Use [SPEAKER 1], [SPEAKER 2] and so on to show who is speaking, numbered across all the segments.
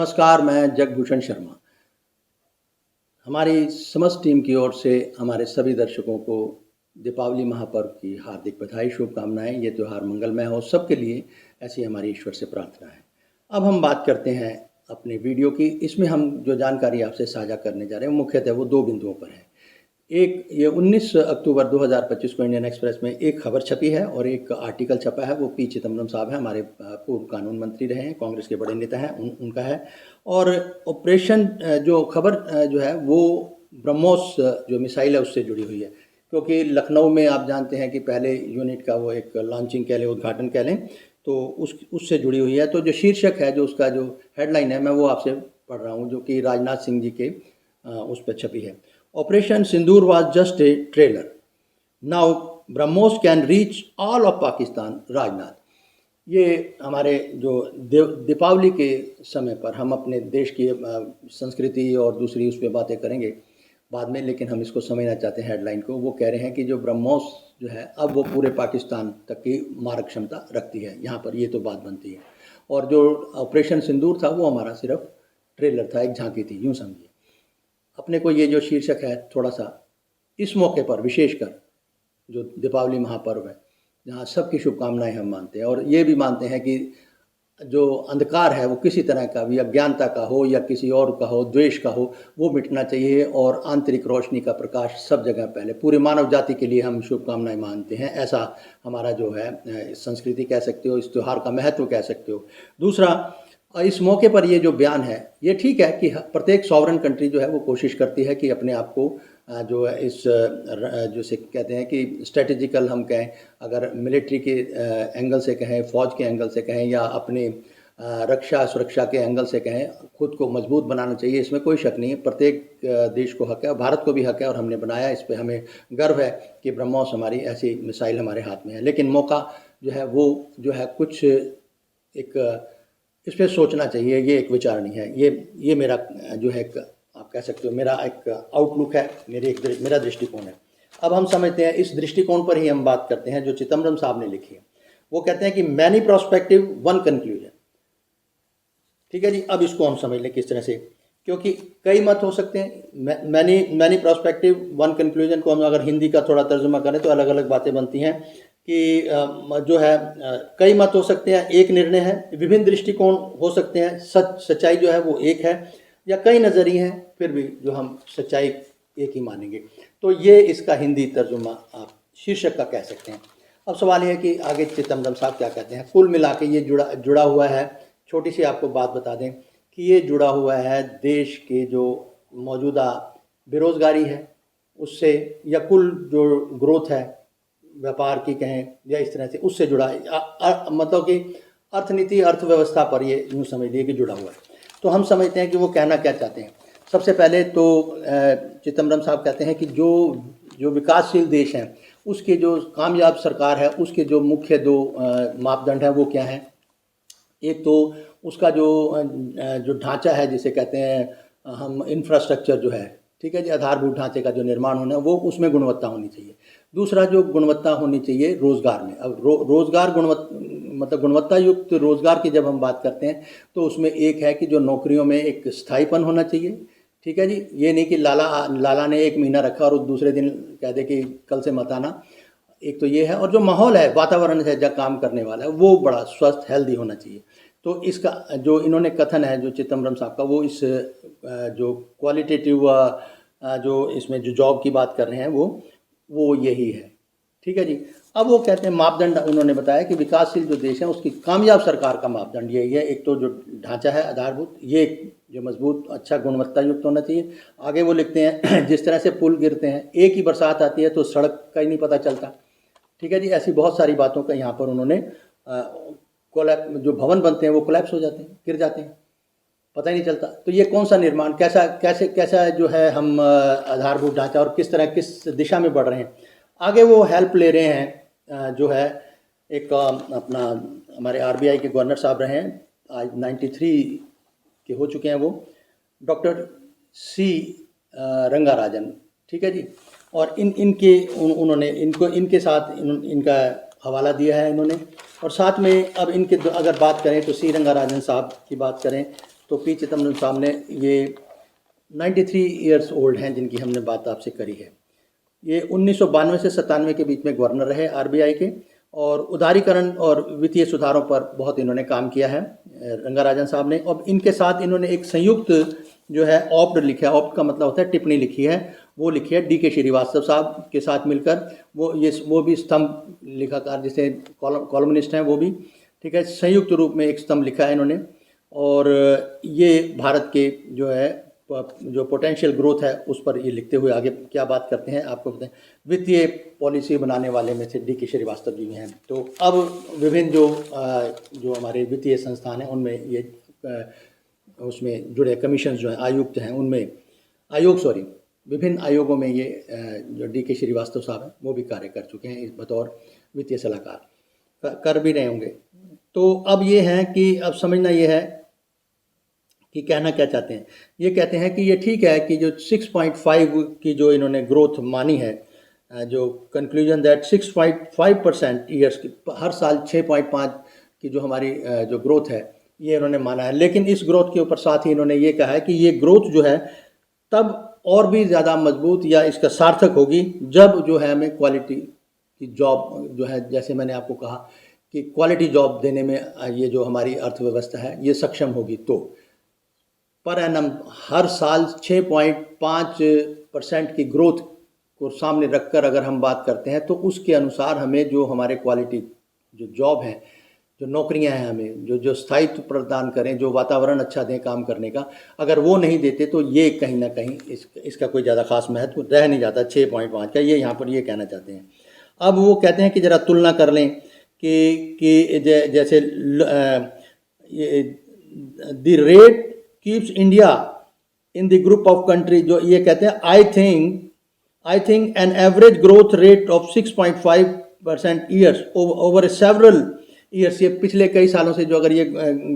[SPEAKER 1] नमस्कार, मैं जगभूषण शर्मा। हमारी समस्त टीम की ओर से हमारे सभी दर्शकों को दीपावली महापर्व की हार्दिक बधाई, शुभकामनाएँ। ये त्योहार मंगलमय हो सबके लिए, ऐसी हमारी ईश्वर से प्रार्थना है। अब हम बात करते हैं अपने वीडियो की। इसमें हम जो जानकारी आपसे साझा करने जा रहे हैं, मुख्यतः वो 2 बिंदुओं पर है। एक ये 19 अक्टूबर 2025 को इंडियन एक्सप्रेस में एक खबर छपी है और एक आर्टिकल छपा है। वो पी चिदम्बरम साहब हैं, हमारे पूर्व कानून मंत्री रहे हैं, कांग्रेस के बड़े नेता हैं, उनका है। और ऑपरेशन जो खबर जो है वो ब्रह्मोस जो मिसाइल है उससे जुड़ी हुई है, क्योंकि लखनऊ में आप जानते हैं कि पहले यूनिट का वो एक लॉन्चिंग कह लें, उद्घाटन कह लें, तो उससे जुड़ी हुई है। तो जो शीर्षक है, जो उसका जो हेडलाइन है, मैं वो आपसे पढ़ रहा हूँ, जो कि राजनाथ सिंह जी के उस पर छपी है। Operation Sindoor was just a trailer. Now BrahMos can reach all of Pakistan. Rajnath, ये हमारे जो दीपावली के समय पर हम अपने देश की संस्कृति और दूसरी उस पर बातें करेंगे बाद में, लेकिन हम इसको समझना चाहते हैं हेडलाइन को। वो कह रहे हैं कि जो ब्रह्मोस जो है अब वो पूरे पाकिस्तान तक की मारक क्षमता रखती है। यहाँ पर ये तो बात बनती है। और जो ऑपरेशन सिंदूर था वो हमारा सिर्फ ट्रेलर था, एक झांकी थी, यूँ समझिए। अपने को ये जो शीर्षक है, थोड़ा सा इस मौके पर विशेषकर जो दीपावली महापर्व है, जहाँ सबकी शुभकामनाएं हम मानते हैं और ये भी मानते हैं कि जो अंधकार है वो किसी तरह का भी, अज्ञानता का हो या किसी और का हो, द्वेष का हो, वो मिटना चाहिए और आंतरिक रोशनी का प्रकाश सब जगह पहले। पूरे मानव जाति के लिए हम शुभकामनाएं मानते हैं। ऐसा हमारा जो है संस्कृति कह सकते हो, इस त्यौहार का महत्व कह सकते हो। दूसरा, इस मौके पर ये जो बयान है, ये ठीक है कि प्रत्येक सॉवरन कंट्री जो है वो कोशिश करती है कि अपने आप को जो है इस जैसे कहते हैं कि स्ट्रेटेजिकल हम कहें, अगर मिलिट्री के एंगल से कहें, फ़ौज के एंगल से कहें, या अपने रक्षा सुरक्षा के एंगल से कहें, खुद को मजबूत बनाना चाहिए। इसमें कोई शक नहीं है, प्रत्येक देश को हक है, भारत को भी हक है और हमने बनाया। इस पर हमें गर्व है कि ब्रह्मोस हमारी ऐसी मिसाइल हमारे हाथ में है। लेकिन मौका जो है वो जो है कुछ एक इस पर सोचना चाहिए, ये एक विचारणी है। ये मेरा जो है आप कह सकते हो मेरा एक आउटलुक है, मेरा दृष्टिकोण है। अब हम समझते हैं, इस दृष्टिकोण पर ही हम बात करते हैं जो चिदम्बरम साहब ने लिखी है। वो कहते हैं कि मैनी प्रोस्पेक्टिव वन कंक्लूजन। ठीक है जी, अब इसको हम समझ लें किस तरह से, क्योंकि कई मत हो सकते हैं। मैनी प्रोस्पेक्टिव वन कंक्लूजन को हम अगर हिंदी का थोड़ा तर्जुमा करें तो अलग अलग बातें बनती हैं कि जो है कई मत हो सकते हैं, एक निर्णय है, विभिन्न दृष्टिकोण हो सकते हैं, सच्चाई जो है वो एक है, या कई नज़रिए हैं, फिर भी जो हम सच्चाई एक ही मानेंगे। तो ये इसका हिंदी तर्जुमा आप शीर्षक का कह सकते हैं। अब सवाल ये है कि आगे चिदम्बरम साहब क्या कहते हैं। कुल मिला के ये जुड़ा हुआ है। छोटी सी आपको बात बता दें कि ये जुड़ा हुआ है देश के जो मौजूदा बेरोज़गारी है उससे, या कुल जो ग्रोथ है व्यापार की कहें, या इस तरह से उससे जुड़ा है। मतलब कि अर्थनीति, अर्थव्यवस्था पर ये यूँ समझ लिए कि जुड़ा हुआ है। तो हम समझते हैं कि वो कहना क्या चाहते हैं। सबसे पहले तो चिदम्बरम साहब कहते हैं कि जो विकासशील देश हैं उसके जो कामयाब सरकार है, उसके जो मुख्य 2 मापदंड हैं वो क्या हैं। एक तो उसका जो ढांचा है, जिसे कहते हैं हम इंफ्रास्ट्रक्चर जो है, ठीक है जी, आधारभूत ढांचे का जो निर्माण होना है वो, उसमें गुणवत्ता होनी चाहिए। दूसरा, जो गुणवत्ता होनी चाहिए रोज़गार में। अब रोज़गार मतलब गुणवत्ता युक्त रोज़गार की जब हम बात करते हैं तो उसमें एक है कि जो नौकरियों में एक स्थायीपन होना चाहिए। ठीक है जी, ये नहीं कि लाला ने 1 महीना रखा और दूसरे दिन कह दे कि कल से मत आना। एक तो ये है, और जो माहौल है, वातावरण है जहाँ काम करने वाला है, वो बड़ा स्वस्थ, हेल्दी होना चाहिए। तो इसका जो इन्होंने कथन है जो चिदम्बरम साहब का, वो इस जो क्वालिटेटिव जो इसमें जो जॉब की बात कर रहे हैं वो यही है। ठीक है जी। अब वो कहते हैं मापदंड, उन्होंने बताया कि विकासशील जो देश है उसकी कामयाब सरकार का मापदंड यही है। एक तो जो ढांचा है आधारभूत, ये जो मजबूत, अच्छा, गुणवत्ता युक्त होना चाहिए। आगे वो लिखते हैं जिस तरह से पुल गिरते हैं, एक ही बरसात आती है तो सड़क का ही नहीं पता चलता। ठीक है जी, ऐसी बहुत सारी बातों का यहाँ पर उन्होंने जो भवन बनते हैं वो कोलैप्स हो जाते हैं, गिर जाते हैं, पता ही नहीं चलता। तो ये कौन सा निर्माण, कैसा जो है हम आधारभूत ढांचा और किस तरह, किस दिशा में बढ़ रहे हैं। आगे वो हेल्प ले रहे हैं, जो है एक अपना हमारे आरबीआई के गवर्नर साहब रहे हैं, आज 93 के हो चुके हैं वो, डॉक्टर सी रंगाराजन। ठीक है जी। और उन्होंने इनके साथ इनका हवाला दिया है इन्होंने। और साथ में अब इनके अगर बात करें तो सी रंगाराजन साहब की बात करें तो पी चिदम्बरम साहब ने ये 93 ईयर्स ओल्ड हैं जिनकी हमने बात आपसे करी है। ये 1992 से 97 के बीच में गवर्नर रहे आरबीआई के, और उदारीकरण और वित्तीय सुधारों पर बहुत इन्होंने काम किया है रंगाराजन साहब ने। और इनके साथ इन्होंने एक संयुक्त जो है ऑप्ड लिखा है, ऑप्ड का मतलब होता है टिप्पणी लिखी है, वो लिखी है डी.के. श्रीवास्तव साहब के साथ मिलकर। वो भी स्तंभ लेखाकार, जिसे कॉलमनिस्ट हैं वो भी, ठीक है, संयुक्त रूप में एक स्तंभ लिखा है इन्होंने। और ये भारत के जो पोटेंशियल ग्रोथ है उस पर ये लिखते हुए आगे क्या बात करते हैं आपको बताएं। वित्तीय पॉलिसी बनाने वाले में से डी.के. श्रीवास्तव जी हैं। तो अब विभिन्न जो हमारे वित्तीय संस्थान हैं उनमें ये उसमें जुड़े कमीशन जो हैं, आयुक्त हैं, उनमें विभिन्न आयोगों में ये जो डी.के. श्रीवास्तव साहब हैं वो भी कार्य कर चुके हैं इस बतौर वित्तीय सलाहकार, कर भी रहे होंगे। तो अब ये है कि अब समझना ये है कि कहना क्या चाहते हैं। ये कहते हैं कि ये ठीक है कि जो 6.5 की जो इन्होंने ग्रोथ मानी है, जो कंक्लूजन दैट 6.5% ईयर्स की, हर साल 6.5 की जो हमारी जो ग्रोथ है ये इन्होंने माना है। लेकिन इस ग्रोथ के ऊपर साथ ही इन्होंने ये कहा है कि ये ग्रोथ जो है तब और भी ज़्यादा मजबूत या इसका सार्थक होगी जब जो है हमें क्वालिटी की जॉब जो है, जैसे मैंने आपको कहा कि क्वालिटी जॉब देने में ये जो हमारी अर्थव्यवस्था है ये सक्षम होगी। तो पर एनम हर साल 6.5% की ग्रोथ को सामने रखकर अगर हम बात करते हैं तो उसके अनुसार हमें जो हमारे क्वालिटी जो जॉब हैं, जो नौकरियां हैं, हमें जो स्थायित्व प्रदान करें, जो वातावरण अच्छा दें काम करने का, अगर वो नहीं देते तो ये कहीं ना कहीं इसका कोई ज़्यादा खास महत्व रह नहीं जाता 6.5 का। ये यहाँ पर ये कहना चाहते हैं। अब वो कहते हैं कि ज़रा तुलना कर लें कि जैसे the rate keeps India in the group of country, जो ये कहते हैं I think an average growth rate of 6.5% years over several years, ये पिछले कई सालों से जो अगर ये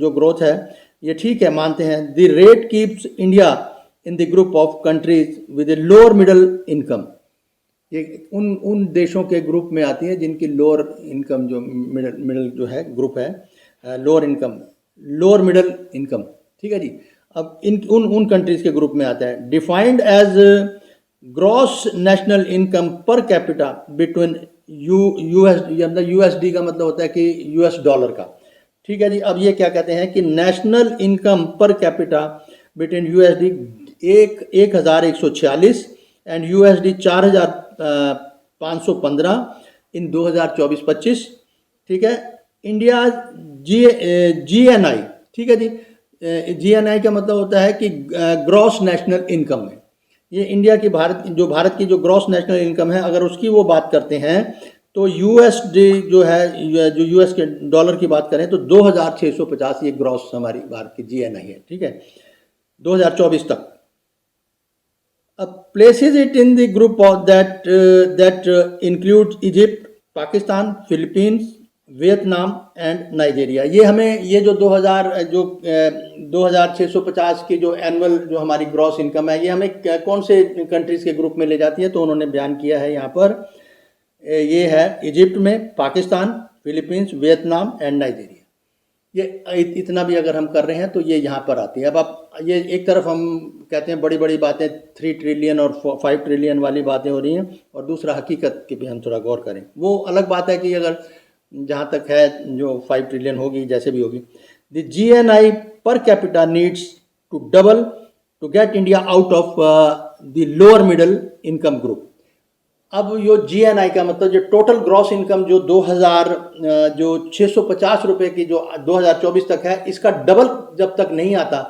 [SPEAKER 1] जो ग्रोथ है ये ठीक है, मानते हैं। The rate keeps India in the group of countries with a lower middle income, ये उन देशों के ग्रुप में आती है जिनकी लोअर इनकम जो मिडल जो है ग्रुप है, लोअर मिडल इनकम, ठीक है जी। अब उन कंट्रीज के ग्रुप में आता है। Defined as gross national income per capita between USD का मतलब होता है कि यूएस डॉलर का, ठीक है जी। अब ये क्या कहते हैं कि national income per capita between USD 1146 and USD 4515 इन 2024-25, ठीक है। इंडिया जीएनआई, ठीक है जी। जीएनआई का मतलब होता है कि ग्रॉस नेशनल इनकम में, ये इंडिया की भारत की जो ग्रॉस नेशनल इनकम है, अगर उसकी वो बात करते हैं तो यूएसडी जो है, जो यूएस के डॉलर की बात करें तो 2650 ये ग्रॉस हमारी भारत की जीएनआई है, ठीक है, 2024 तक। अब places it in the group of that include Egypt, Pakistan, Philippines, Vietnam and Nigeria. ये हमें ये जो 2650 की जो एनुअल जो हमारी ग्रॉस इनकम है, ये हमें कौन से कंट्रीज़ के ग्रुप में ले जाती है, तो उन्होंने बयान किया है यहाँ पर, ये है इजिप्ट में, Pakistan, Philippines, Vietnam and Nigeria. ये इतना भी अगर हम कर रहे हैं तो ये यहाँ पर आती है। अब आप ये एक तरफ हम कहते हैं बड़ी बड़ी बातें 3 ट्रिलियन और 5 ट्रिलियन वाली बातें हो रही हैं, और दूसरा हकीकत की भी हम थोड़ा गौर करें। वो अलग बात है कि अगर जहाँ तक है जो 5 ट्रिलियन होगी, जैसे भी होगी, the GNI per capita needs to double to get India out of the lower middle income group. अब जो जीएनआई का मतलब जो टोटल ग्रॉस इनकम जो 650 रुपये की जो 2024 तक है, इसका डबल जब तक नहीं आता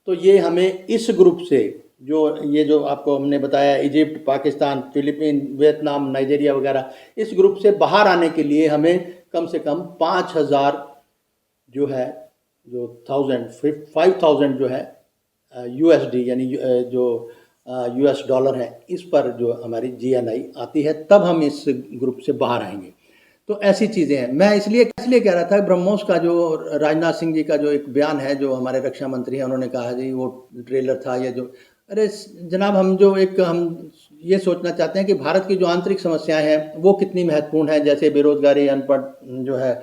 [SPEAKER 1] तो ये हमें इस ग्रुप से जो आपको हमने बताया, Egypt, Pakistan, Philippine, Vietnam, Nigeria वगैरह, इस ग्रुप से बाहर आने के लिए हमें कम से कम 5000 जो है, जो 5000 जो है यूएसडी यानी जो यूएस डॉलर है, इस पर जो हमारी जीएनआई आती है, तब हम इस ग्रुप से बाहर आएंगे। तो ऐसी चीज़ें हैं। मैं इसलिए कह रहा था, ब्रह्मोस का जो राजनाथ सिंह जी का जो एक बयान है, जो हमारे रक्षा मंत्री हैं, उन्होंने कहा जी वो ट्रेलर था, ये जो, अरे जनाब, हम ये सोचना चाहते हैं कि भारत की जो आंतरिक समस्याएं हैं वो कितनी महत्वपूर्ण है, जैसे बेरोजगारी, अनपढ़ जो है,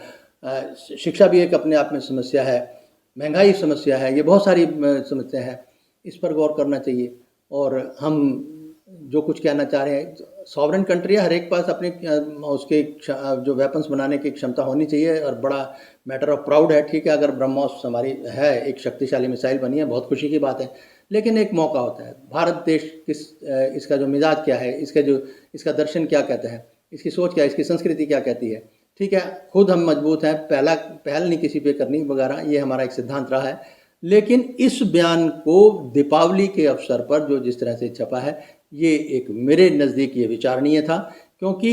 [SPEAKER 1] शिक्षा भी एक अपने आप में समस्या है, महंगाई समस्या है, ये बहुत सारी समस्या है, इस पर गौर करना चाहिए। और हम जो कुछ कहना चाह रहे हैं, सॉवरेन कंट्री है, हर एक पास अपने उसके जो वेपन्स बनाने की क्षमता होनी चाहिए, और बड़ा मैटर ऑफ प्राउड है, ठीक है, अगर ब्रह्मोस हमारी है, एक शक्तिशाली मिसाइल बनी है, बहुत खुशी की बात है। लेकिन एक मौका होता है, भारत देश इसका जो मिजाज क्या है, इसका दर्शन क्या कहता है, इसकी सोच क्या है, इसकी संस्कृति क्या कहती है, ठीक है, खुद हम मजबूत हैं, पहल नहीं किसी पे करनी वगैरह, ये हमारा एक सिद्धांत रहा है। लेकिन इस बयान को दीपावली के अवसर पर जो जिस तरह से छपा है, ये एक मेरे नज़दीक ये विचारणीय था, क्योंकि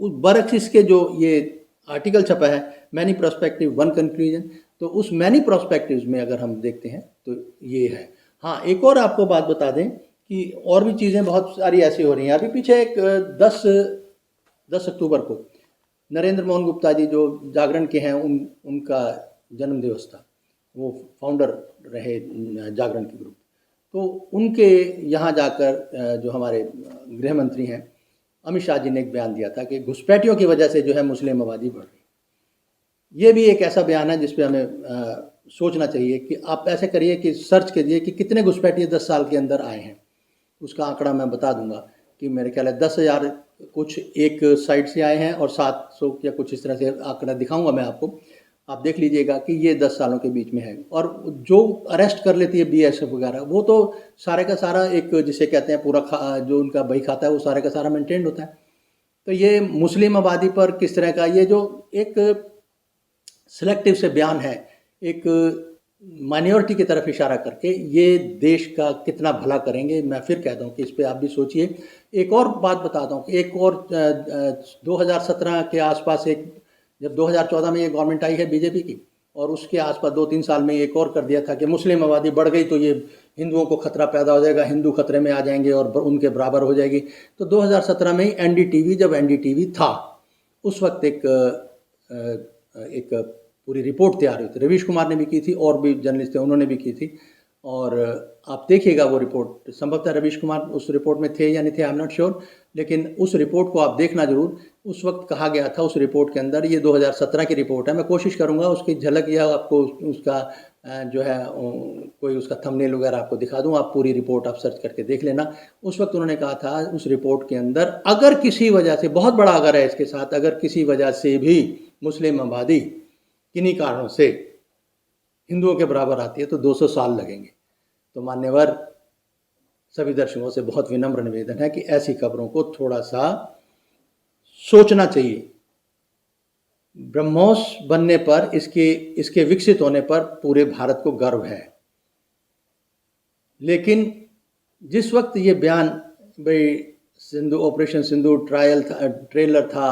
[SPEAKER 1] बरक्स के जो ये आर्टिकल छपा है, मैनी प्रोस्पेक्टिव वन कंक्लूजन, तो उस मैनी प्रोस्पेक्टिव्स में अगर हम देखते हैं तो ये है। हाँ, एक और आपको बात बता दें कि और भी चीज़ें बहुत सारी ऐसी हो रही हैं। अभी पीछे एक 10 अक्टूबर को नरेंद्र मोहन गुप्ता जी जो जागरण के हैं, उनका जन्म दिवस था, वो फाउंडर रहे जागरण के ग्रुप। तो उनके यहाँ जाकर जो हमारे गृह मंत्री हैं अमित शाह जी ने एक बयान दिया था कि घुसपैठियों की वजह से जो है मुस्लिम आबादी बढ़ रही। ये भी एक ऐसा बयान है जिस पे हमें सोचना चाहिए कि आप ऐसे करिए कि सर्च कीजिए कि कितने घुसपैठिए 10 साल के अंदर आए हैं। उसका आंकड़ा मैं बता दूंगा कि मेरे ख्याल है 10,000 कुछ एक साइड से आए हैं, और 700 या कुछ इस तरह से आंकड़ा दिखाऊंगा मैं आपको, आप देख लीजिएगा कि ये 10 सालों के बीच में है। और जो अरेस्ट कर लेती है बीएसएफ वगैरह, वो तो सारे का सारा एक जिसे कहते हैं पूरा जो उनका बही खाता है, वो सारे का सारा मेंटेन्ड होता है। तो ये मुस्लिम आबादी पर किस तरह का ये जो एक सिलेक्टिव से बयान है, एक माइनॉरिटी की तरफ इशारा करके, ये देश का कितना भला करेंगे। मैं फिर कहता हूँ कि इस पर आप भी सोचिए। एक और बात बताता हूँ कि एक और 2017 के आसपास जब 2014 में ये गवर्नमेंट आई है बीजेपी की, और उसके आसपास 2-3 साल में एक और कर दिया था कि मुस्लिम आबादी बढ़ गई तो ये हिंदुओं को खतरा पैदा हो जाएगा, हिंदू खतरे में आ जाएंगे और उनके बराबर हो जाएगी। तो 2017 में ही एनडीटीवी, जब एनडीटीवी था, उस वक्त एक पूरी रिपोर्ट तैयार हुई थी, रवीश कुमार ने भी की थी और भी जर्नलिस्ट थे उन्होंने भी की थी। और आप देखिएगा वो रिपोर्ट, संभवतः रवीश कुमार उस रिपोर्ट में थे या नहीं थे, आई एम नॉट श्योर, लेकिन उस रिपोर्ट को आप देखना जरूर। उस वक्त कहा गया था उस रिपोर्ट के अंदर, ये 2017 की रिपोर्ट है, मैं कोशिश करूंगा उसकी झलक या आपको उसका जो है कोई उसका थंबनेल वगैरह आपको दिखा दूं, आप पूरी रिपोर्ट आप सर्च करके देख लेना। उस वक्त उन्होंने कहा था उस रिपोर्ट के अंदर, अगर किसी वजह से, बहुत बड़ा अगर है इसके साथ, अगर किसी वजह से भी मुस्लिम आबादी किन्हीं कारणों से हिंदुओं के बराबर आती है तो 200 साल लगेंगे। तो मान्यवर सभी दर्शकों से बहुत विनम्र निवेदन है कि ऐसी खबरों को थोड़ा सा सोचना चाहिए। ब्रह्मोस बनने पर, इसके विकसित होने पर पूरे भारत को गर्व है। लेकिन जिस वक्त ये बयान, भाई ऑपरेशन सिंधु ट्रेलर था,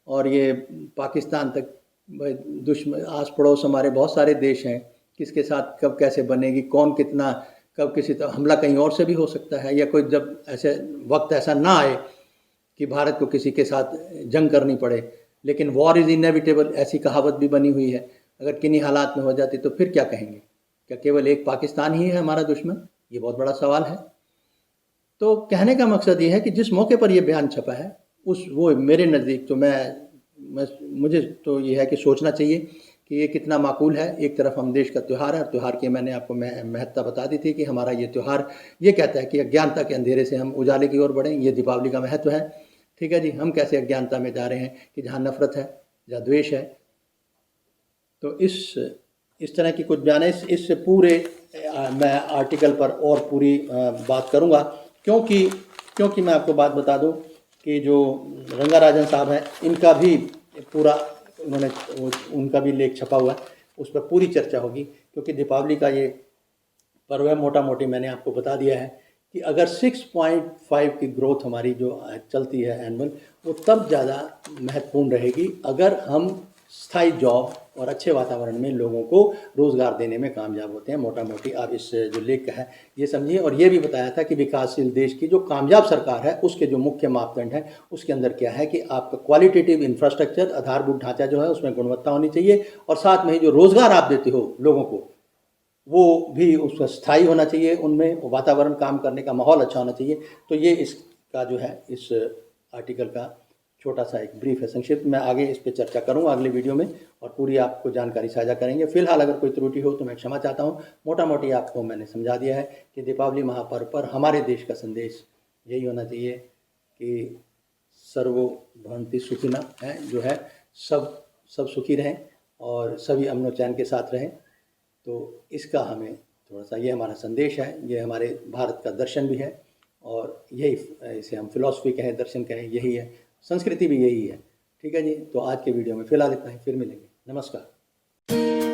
[SPEAKER 1] और ये पाकिस्तान तक, भाई दुश्मन आस पड़ोस हमारे बहुत सारे देश हैं, किसके साथ कब कैसे बनेगी, कौन कितना, कब किसी तरह हमला कहीं और से भी हो सकता है, या कोई जब ऐसे वक्त ऐसा ना आए कि भारत को किसी के साथ जंग करनी पड़े। लेकिन वॉर इज़ इनएविटेबल, ऐसी कहावत भी बनी हुई है। अगर किन्हीं हालात में हो जाती तो फिर क्या कहेंगे? क्या केवल एक पाकिस्तान ही है हमारा दुश्मन? ये बहुत बड़ा सवाल है। तो कहने का मकसद ये है कि जिस मौके पर यह बयान छपा है, वो मेरे नज़दीक तो मुझे तो ये है कि सोचना चाहिए कि ये कितना माकूल है। एक तरफ हम देश का त्यौहार है, और त्यौहार की मैंने आपको महत्ता बता दी थी कि हमारा ये त्यौहार ये कहता है कि अज्ञानता के अंधेरे से हम उजाले की ओर बढ़ें। ये दीपावली का महत्व है, ठीक है जी। हम कैसे अज्ञानता में जा रहे हैं कि जहाँ नफरत है, जहाँ द्वेष है। तो इस तरह की कुछ बयान है। इस पूरे मैं आर्टिकल पर और पूरी बात करूँगा, क्योंकि मैं आपको बात बता दूँ कि जो रंगाराजन साहब हैं, इनका भी पूरा उनका भी लेख छपा हुआ है, उस पर पूरी चर्चा होगी। क्योंकि दीपावली का ये पर्व है, मोटा मोटी मैंने आपको बता दिया है कि अगर 6.5 की ग्रोथ हमारी जो चलती है एनुअल, वो तब ज़्यादा महत्वपूर्ण रहेगी अगर हम स्थायी जॉब और अच्छे वातावरण में लोगों को रोज़गार देने में कामयाब होते हैं। मोटा मोटी आप इस जो लेख का है ये समझिए। और ये भी बताया था कि विकासशील देश की जो कामयाब सरकार है, उसके जो मुख्य मापदंड है, उसके अंदर क्या है कि आपका क्वालिटेटिव इंफ्रास्ट्रक्चर, आधारभूत ढांचा जो है उसमें गुणवत्ता होनी चाहिए, और साथ में ही जो रोज़गार आप देते हो लोगों को, वो भी उसका स्थायी होना चाहिए, उनमें वातावरण, काम करने का माहौल अच्छा होना चाहिए। तो ये इसका जो है इस आर्टिकल का छोटा सा एक ब्रीफ है, संक्षिप्त। मैं आगे इस पे चर्चा करूँगा अगले वीडियो में और पूरी आपको जानकारी साझा करेंगे। फिलहाल अगर कोई त्रुटि हो तो मैं क्षमा चाहता हूँ। मोटा-मोटी आपको मैंने समझा दिया है कि दीपावली महापर्व पर हमारे देश का संदेश यही होना चाहिए कि सर्वो भवन्ति सुखिनः है, जो है सब सुखी रहें और सभी अमन और चैन के साथ रहें। तो इसका हमें थोड़ा-सा, ये हमारा संदेश है, ये हमारे भारत का दर्शन भी है और यही इसे हम फ़िलॉसफ़ी कहें, दर्शन कहें, यही है, संस्कृति भी यही है। ठीक है जी, तो आज के वीडियो में फ़िलहाल इतना ही, फिर मिलेंगे। नमस्कार।